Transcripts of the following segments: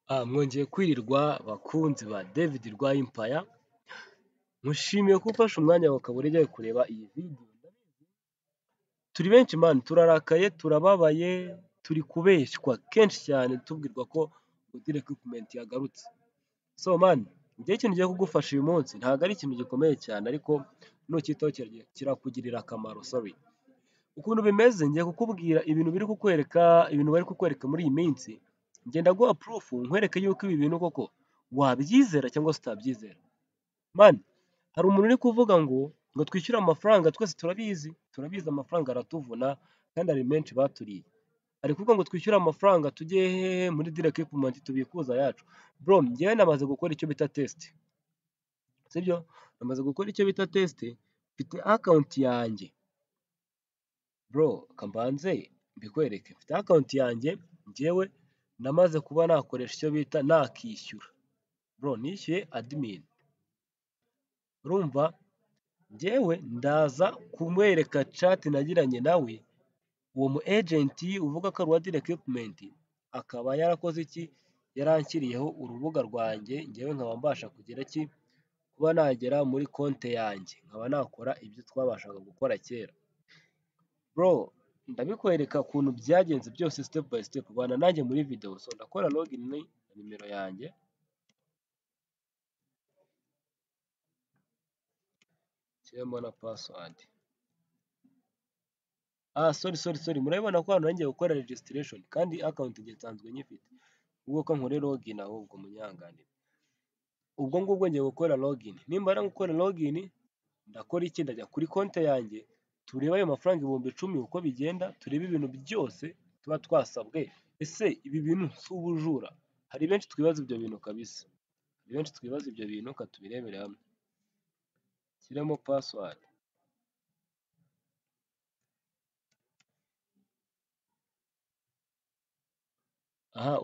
Mwongeye kwirirwa bakunzi ba David rwa Empire, mushimiye ko ufashe umwanya wawe ukaba ugiye kureba iyi video. Turi benshi man, turarakaye, turababaye, turi kubeshywa kenshi cyane tubwirwa ko Udire Equipment yagarutse. So man, njye ikintu ngiye kugufasha uyu munsi ntabwo ari ikintu gikomeye cyane, ariko nukitaho kirakugirira akamaro. Sorry. Ukuntu bimeze, ngiye kukubwira ibintu bari kukwereka muri iyi minsi. Ngenda guha proof nkwereke yuko ibi bintu koko wabyizera cyangwa se utabyizera. Man, hari umuntu uri kuvuga ngo twishyure amafaranga, twese turabizi amafaranga aratuvuna kandi hari menshi baturiye. Ari kuvuga ngo twishyure amafaranga tujye muri Udire Equipment tubikuza yacu. Bro, njyewe namaze gukora icyo bita test. Sibyo? Namaze gukora icyo bita test, mfite account yanjye. Bro, kambanze mbikwereke. Mfite account yanjye, njyewe namaze kuba nakoresha icyo bita nakishyura. Bro, nishyuye admin. Urumva, njyewe ndaza kumwereka chat nagiranye nawe, uwo mu agent uvuga ko ari uwa Udire Equipment, akaba yarakoze iki, yaranshyiriyeho urubuga rwanjye, njyewe nkaba mbasha kuba nagera muri konte yanjye, nkaba nakora ibyo twabashaga gukora kera. Bro, ndabikwereka ukuntu byagenze byose step by step, bana nanjye muri video. So ndakora login na nimero yanjye, kiremo na password. Sorry, murabibona ko hano ngiye gukora registration kandi account ngiye nsanzwe nyifite. Ubwo ko nkore login ahubwo munyanganire. Ubwo ngubwo ngiye gukora login. Nimba gukora login, ndakora iki, ndajya kuri konte yanjye, tureba ayo mafaranga 10,000 uko bigenda, turebe ibintu byose tuba twasabwe. Ese ibi bintu si ubujura? Hari benshi twibaza ibyo bintu kabisa. Katubirebere hamwe. Kiremo password.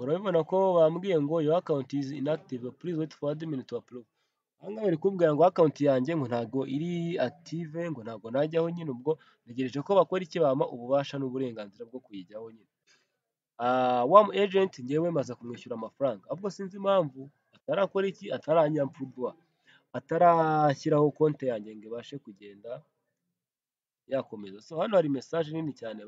Urabibona ko bambwiye ngo your account is inactive, please wait for admin to approve. Ahangaha bari kumbwira ngo account yanjye ngo ntago iri active, ngo ntago najyaho nyine. Ubwo ntegereje ko bakora iki, bampa ububasha n'uburenganzira bwo kuyijyaho nyine. Wa mu agent njyewe maze kumwishyura amafaranga, ahubwo sinzi impamvu atarakora iki, ataranyamfudwa, atarashyiraho konte yanjye ngo ibashe kugenda yakomeza. So hano hari message nini cyane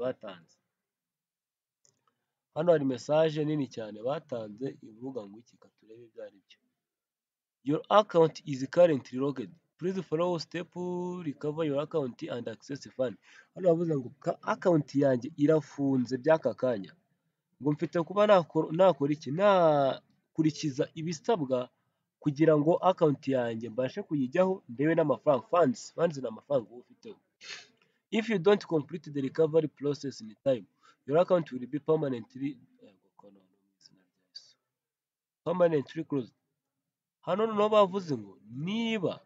batanze. Ivuga ngo iki, katurebe ibyo ari byo. Your account is currently locked. Please follow step recover your account and access fund. Hano bavuze ngo account yanjye irafunze by'aka kanya. Ngo mfite kuba nakora iki, nakurikiza ibisabwa kugira ngo account yanjye mbashe kuyijyaho ndebe n'amafaranga. Funds ni amafaranga uba ufiteho. If you don't complete the recovery process in time, your account will be permanently closed. Hano noneho bavuze ngo niba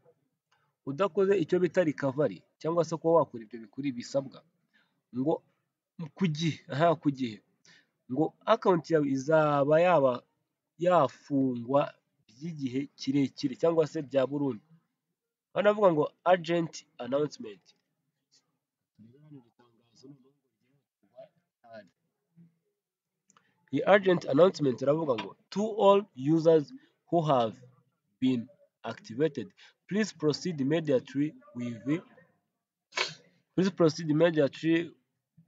udakoze icyo bita recovery cyangwa se kuba wakora ibyo bikuri bisabwa, ngo ku gihe ngo account yawe izaba yafungwa by'igihe kirekire cyangwa se bya burundu. Hano bavuga ngo urgent announcement. The urgent announcement iravuga ngo to all users who have been activated, please proceed immediately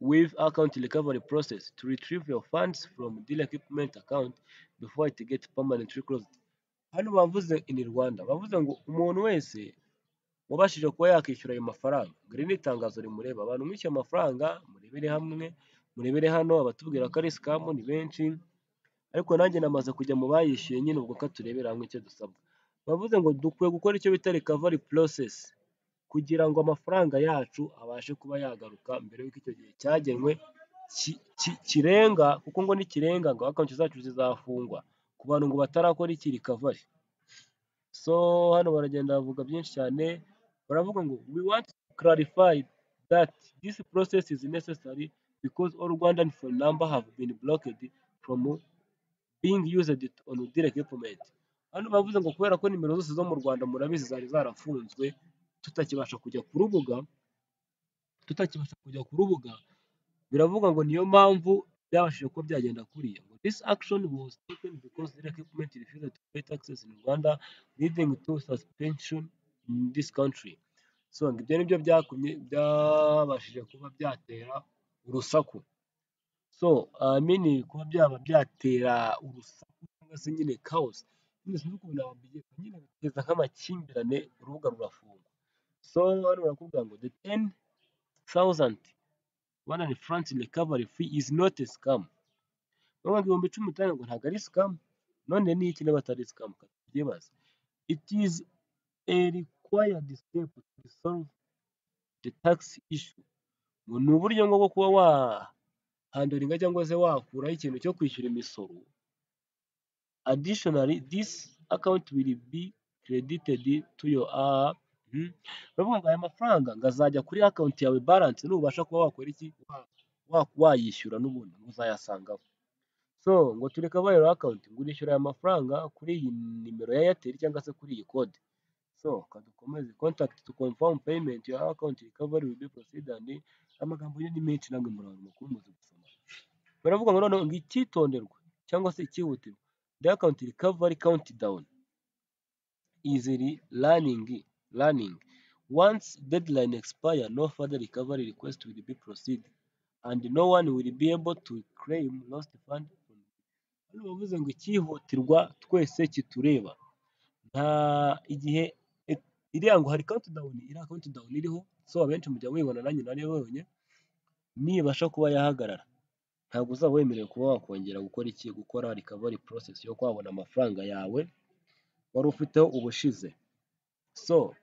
with account recovery process to retrieve your funds from Udire Equipment account before it gets permanently closed. Hano bavuze in Rwanda, bavuze ngo umuntu wese wabashije kuba yakishyura ayo mafaranga, iri ni itangazo rimureba. Abantu mwishyuye amafaranga murebere hano, abatubwira ko ari scam ni benshi, ariko nanjye namaze kujya mu bayishyuye nyine. Ubwo katurebera hamwe icyo dusabwa. Bavuze ngo dukwiye gukora icyo bita recovery process kugira ngo amafaranga yacu abashe kuba yagaruka mbere y'uko icyo gihe cyagenwe kirenga, kuko ngo nikirenga ngo account zacu zizafungwa ku bantu ngo batarakora iki recovery. So hano baragenda bavuga byinshi cyane, baravuga ngo we want to clarify that this process is necessary because all Rwandan phone number have been blocked from being used on Udire Equipment. Hano bavuze ngo kubera ko nimero zose zo mu Rwanda murabizi zari zarafunzwe, tutakibasha kujya ku rubuga, biravuga ngo niyo mpamvu byabashije kuba byagenda kuriya. Ngo This action was taken because their equipment refused to pay taxes in Rwanda, leading to suspension in this country. So ngo ibyo nibyo byabashije kuba byatera urusaku. So kuba byaba byatera urusaku cyangwa se nyine chaos, nyine sinzi ukuntu nabibyita, nyine biteza nk'amakimbirane, urubuga rurafungwa. So hano barakubwira ngo the 10,000 Rwandan francs recovery fee is not a scam. Bavuga ngo 15,000 ngo ntabwo ari scam. None ni iki niba atari scam? Byibaza. It is a required step to resolve the tax issue. Ngo ni uburyo bwo kuba wahandoringa cyangwa se wakuraho ikintu cyo kwishyura imisoro. Additionally, this account will be credited to your baravuga ngo aya mafaranga ngo azajya kuri account yawe balance, nubasha kuba wakora iki, wayishyura n'ubundi uzayasangaho. So ngo to recover your account, ngo urishyura aya mafaranga kuri iyi nimero ya Airtel cyangwa se kuri iyi code. So kadukomeze, contact to confirm payment, your account recovery will be proceeded, and amagambo ye ni menshi namwe muri abantu makuru muzi gusoma. Baravuga ngo noneho ngo icyitonderwa cyangwa se icyihutirwa, the account recovery countdown is running. Once deadline expire, no further recovery request will be proceeded, and no one will be able to claim lost fund. Hano bavuze ngo icyihutirwa twese kitureba, nta igihe iriya ngo hari countdown, iriya countdown iriho, so abenshi mujya muyibona, nanjye naribonye, nibasha kuba yahagarara ntabwo uzaba wemerewe kuba wakongera gukora recovery process yo kwabona amafaranga yawe wari ufiteho ubushize. So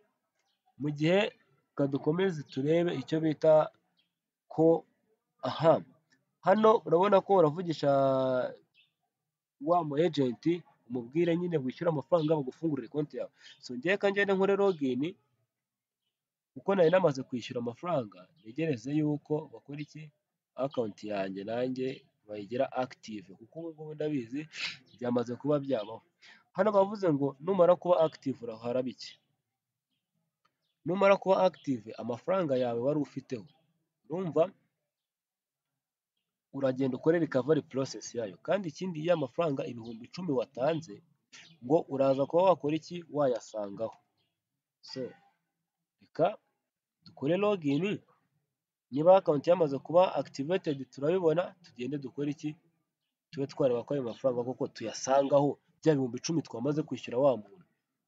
mu gihe kadukomeze turebe icyo bita ko hano urabona ko uravugisha wa mu agent, umubwire nyine wishyura amafaranga bagufungurire konti yawe. So ngiye kanjye nkore login, kuko nari namaze kwishyura amafaranga, ntegereze yuko bakora iki, account yanjye nanjye bayigira active, kuko ubu ngubu ndabizi byamaze kuba byabaho. Hano bavuze ngo numara kuba active uraharaba iki? Numara kuba active, amafaranga yawe wari ufiteho, urumva uragenda ukore recovery process yayo. Kandi ikindi, iyo amafaranga 10,000 watanze, ngo uraza kuba wakora iki, wayasangaho. So reka dukore login, niba account yamaze kuba activated turabibona, tugende dukore iki, tube twareba ko ayo mafaranga koko tuyasangaho bya 10,000 twamaze kwishyura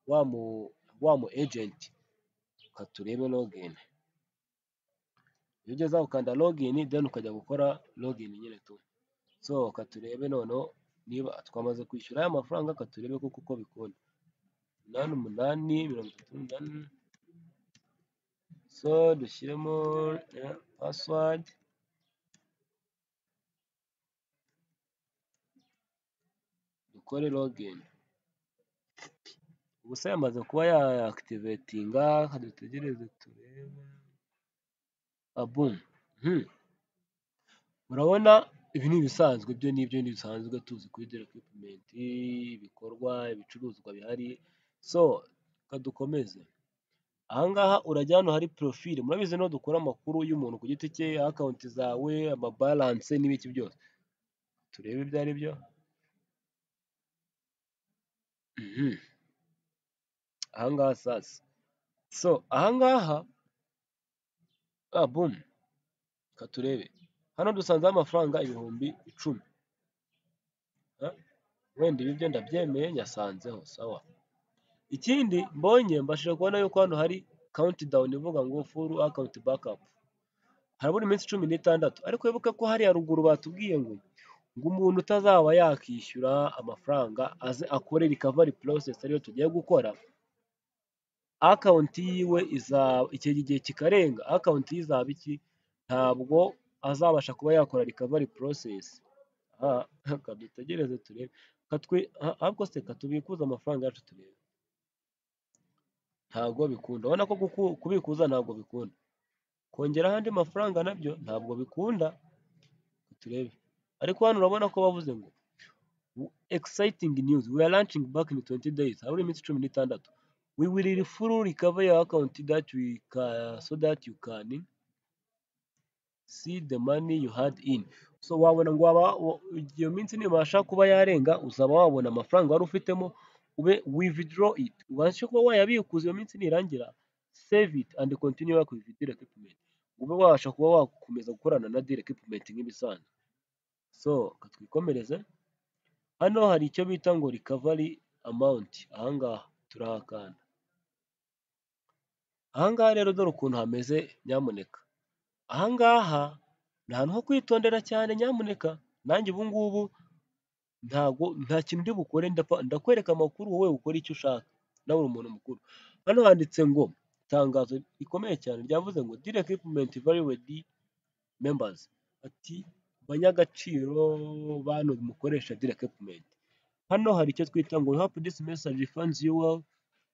wa mu agent. Katurebe login. Iyo ugeze aho ukanda login, then ukajya gukora login nyine tu. So katurebe noneho niba twamaze kwishyura aya mafaranga, katurebe koko uko bikunda. 8838. So dushyiremo password, dukore login. Ubusa yamaze kuba ya activatinga, dutegereze turebe. Boom. Murabona ibi ni ibisanzwe, byo nibyo bisanzwe tuzi kuri Dell Equipment, ibikorwa, ibicuruzwa bihari. So kadukomeze. Ahangaha urajya hano hari profile, murabizi no dukora amakuru y'umuntu ku giti cye, account zawe, amabalance n'ibiki byose. Turebe ibyo ari byo. Ahangaha sasa. So ahangaha boom. Katurebe. Hano dusanzeho amafaranga 10,000. Wenda ibi byo ndabyemeye, nyasanzeho sawa. Ikindi mbonye, mbashije kubona yuko hano hari countdown ivuga ngo full account backup, harabura iminsi 16. Ariko wibuke ko hari haruguru batubwiye ngo umuntu utazaba yakishyura amafaranga aze akore recovery process ariyo tugiye gukora, account yiwe icyo gihe kikarenga, account izaba iki, ntabwo azabasha kuba yakora recovery process. Kadutegereze turebe, ahubwo se katubikuza amafaranga yacu turebe. Ntabwo bikunda, ubona ko kubikuza ntabwo bikunda, kongeraho andi mafaranga nabyo ntabwo bikunda. Turebe. Ariko hano urabona ko bavuze ngo exciting news, we are launching back in 20 days, harabura iminsi 16. We will fully recover your account so that you can see the money you had in. so wabona ngo iyo minsi nibasha kuba yarenga uzaba wabona amafaranga wari ufitemo ube withdraw it, ubashe kuba wayabikuza iyo minsi nirangira, save it and continue work with direct equipment, ube wabasha kuba wakomeza gukorana na direct equipment nk'ibisanzwe. So katwikomereze, hano hari icyo bita ngo recovery amount, ahangaha turahakanda. Ahangaha rero dore ukuntu hameze nyamuneka, ahangaha ni ahantu ho kwitondera cyane nyamuneka, nanjye ubu ngubu nta kintu ndi bukore, ndakwereka amakuru wowe ukora icyo ushaka, nawe uri umuntu mukuru. Hano handitse ngo itangazo rikomeye cyane ryavuze ngo direct equipment valued members, ati banyagaciro bantu mukoresha direct equipment, hano hari icyo twita ngo we hope this message funds you well,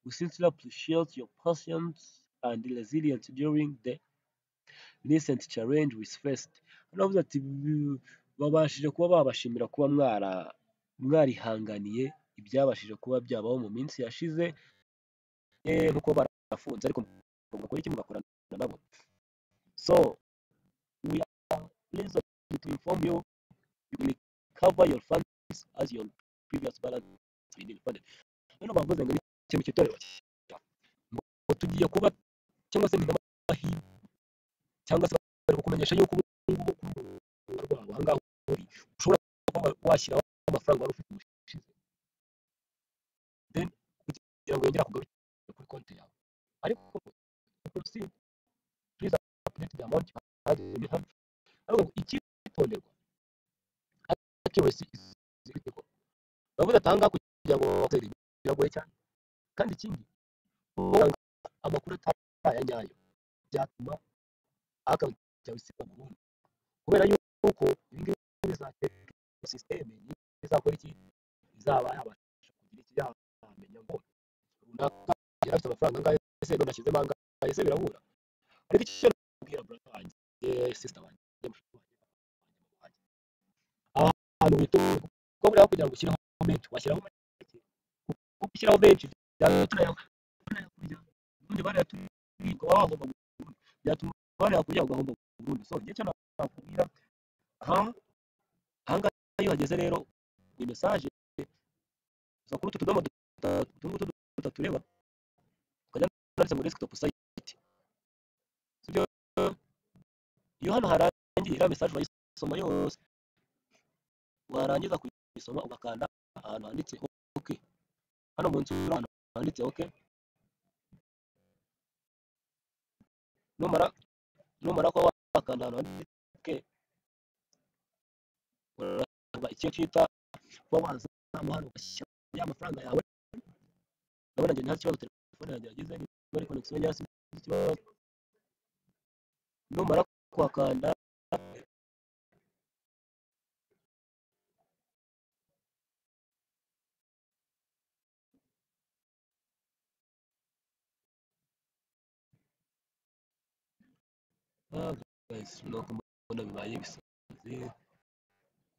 we sincerely appreciate your patience and resilience during the recent challenge we faced. Hano bavuze ati babashije kuba babashimira kuba mwarihanganiye ibyabashije kuba byabaho mu minsi yashize, nkuko barafunze ariko mugakora iki, mugakorana nabo. So we are pleased to inform you will recover your funds as your previous balance been refunded. Hano bavuze ngo ikintu kitorero ngo tugiye kuba cyangwa se n'amahirwe cyangwa se bari kukumenyesha yuko ubu rwabo ahangaha ushobora kuba washyiraho amafaranga wari ufite ubushize, then kugira ngo yongere kugaruka kuri konti yawe, ariko proceed please update the amount you have. Ariko icyitonderwa accuracy is critical. Bavuze ati ahangaha kugira ngo bakorere biragoye cyane, kandi ikindi amakuru atari aya nyayo byatuma account yawe isiba burundu, kubera yuko ibi ngibi bizateka sisiteme izakora iki, izaba yabasha kugira iki, yamenya ngo runaka yari afite amafaranga angahe, ese none ashyizemo angahe, ese birabura. Ariko icyo nabwira brother wanjye, sister wanjye, mushiki wanjye, ahantu witonde, kuko buriya kugira ngo ushyireho menshi washyiraho make, kuko ushyiraho menshi turayakujya ubundi barayaturiga wahomba burundu, byatuma barayakujya ugahomba burundu. So igihe cyo nakubwira ahangaha iyo hageze rero ni message uza kuri utu tudomo dutatu tureba, ukajya handitse ngo desktop site, sibyo? Iyo hano harangiye iriya message urayisoma yose, warangiza kuyisoma ugakanda ahantu handitse OK, hano munsi ahantu handitse OK, numara kuba wakanda ahantu handitse OK, urareba icyo cyita kuba waza hano ugashyira ya mafaranga yawe. Ndabona njye nta kibazo telefone yanjye yagize, niba ari connection yasi ikibazo, numara kuhakanda guys, nuko mbona bibaye bisaze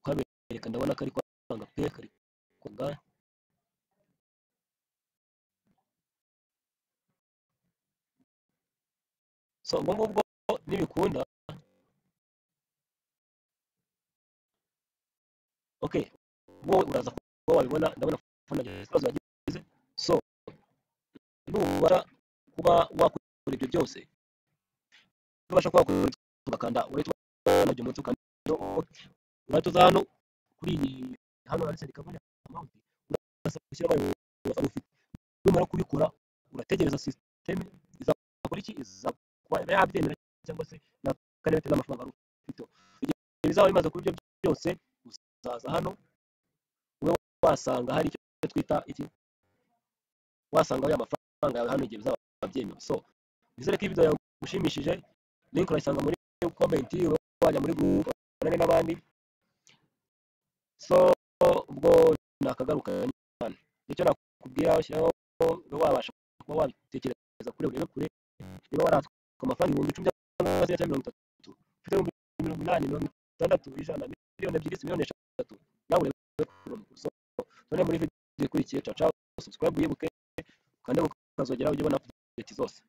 kwabereka, ndabona kari kwanga pe, kari kwanga. So ubwo ngubwo nibikunda okay, wowe uraza kuba wabibona, ndabona phone yanjye ikibazo yagize. So nubara kuba wakora ibyo byose, nubasha kuba wakora tugakanda uretse nabyo umunsi ukanda uratuza hano kuri hano handitse recovery amount, urasa gushyira amafaranga ufite. Numara kubikora urategereza systeme izakora iki, izakuba yabyemera cyangwa se nakanete n'amafaranga ufite. Igihe bizaba bimaze kuri ibyo byose, uzaza hano ube wasanga hari icyo twita iki, wasanga ya mafaranga yawe hano igihe bizaba byemewe. So nizere ko video yagushimishije, link urayisanga muri comment, wajya muri group urane n'abandi. So ubwo nakagaruka cyane, icyo nakubwira ushyiraho wabasha kuba wabitekereza kure urebe kure, niba waratse ku mafaranga 10,000 cyangwa se 30, ufite 80, 100, miliyoni 2, miliyoni 3, yawe urebe kure. So tone muri video ikurikiye, ciao ciao, subscribe wibuke kandi ukazogera ujye ubona update zose.